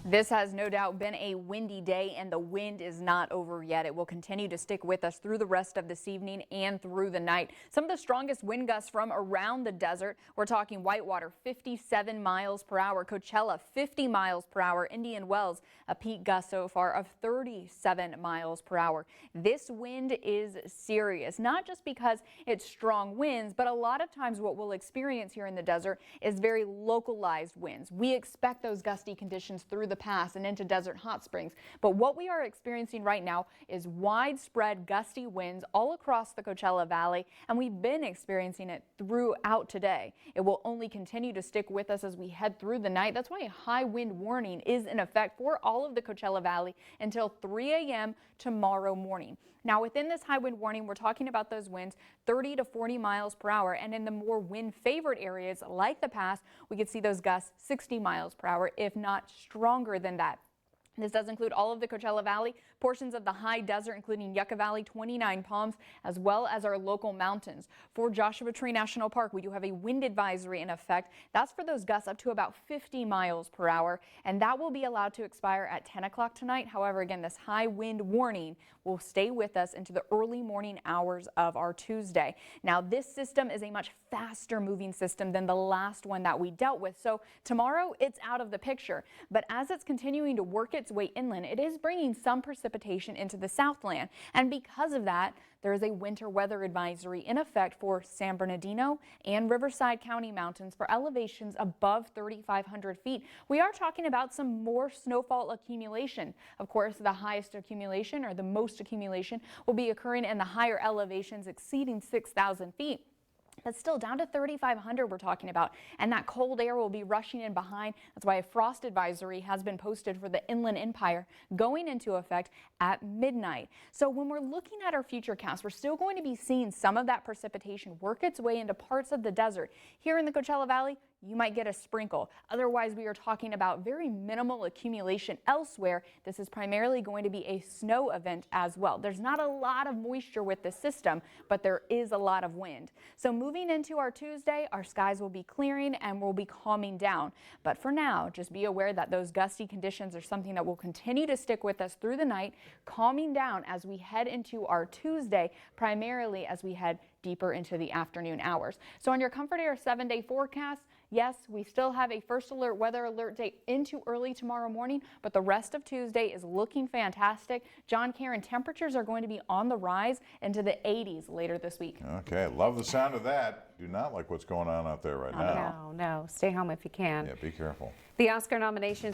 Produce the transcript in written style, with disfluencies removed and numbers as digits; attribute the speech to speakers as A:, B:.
A: This has no doubt been a windy day, and the wind is not over yet. It will continue to stick with us through the rest of this evening and through the night. Some of the strongest wind gusts from around the desert. We're talking Whitewater, 57 miles per hour, Coachella, 50 miles per hour, Indian Wells, a peak gust so far of 37 miles per hour. This wind is serious, not just because it's strong winds, but a lot of times what we'll experience here in the desert is very localized winds. We expect those gusty conditions through the pass and into Desert Hot Springs. But what we are experiencing right now is widespread gusty winds all across the Coachella Valley, and we've been experiencing it throughout today. It will only continue to stick with us as we head through the night. That's why a high wind warning is in effect for all of the Coachella Valley until 3 a.m. tomorrow morning. Now, within this high wind warning, we're talking about those winds 30 to 40 miles per hour, and in the more wind favored areas like the pass, we could see those gusts 60 miles per hour, if not stronger than that. This does include all of the Coachella Valley, portions of the high desert, including Yucca Valley, 29 Palms, as well as our local mountains. For Joshua Tree National Park, we do have a wind advisory in effect. That's for those gusts up to about 50 miles per hour, and that will be allowed to expire at 10 o'clock tonight. However, again, this high wind warning will stay with us into the early morning hours of our Tuesday. Now, this system is a much faster moving system than the last one that we dealt with. So tomorrow it's out of the picture, but as it's continuing to work its way inland, it is bringing some precipitation into the Southland, and because of that, there is a winter weather advisory in effect for San Bernardino and Riverside County mountains for elevations above 3,500 feet. We are talking about some more snowfall accumulation. Of course, the highest accumulation, or the most accumulation, will be occurring in the higher elevations exceeding 6,000 feet. But still down to 3,500 we're talking about, and that cold air will be rushing in behind. That's why a frost advisory has been posted for the Inland Empire going into effect at midnight. So when we're looking at our future cast, we're still going to be seeing some of that precipitation work its way into parts of the desert. Here in the Coachella Valley, you might get a sprinkle. Otherwise, we are talking about very minimal accumulation elsewhere. This is primarily going to be a snow event as well. There's not a lot of moisture with this system, but there is a lot of wind. So moving into our Tuesday, our skies will be clearing and will be calming down. But for now, just be aware that those gusty conditions are something that will continue to stick with us through the night, calming down as we head into our Tuesday, primarily as we head deeper into the afternoon hours. So on your Comfort Air 7-day forecast, yes, we still have a first alert weather alert day into early tomorrow morning, but the rest of Tuesday is looking fantastic. John Karen, temperatures are going to be on the rise into the 80s later this week.
B: Okay, love the sound of that. Do not like what's going on out there right now.
C: No, stay home if you can.
B: Yeah, be careful.
C: The Oscar nominations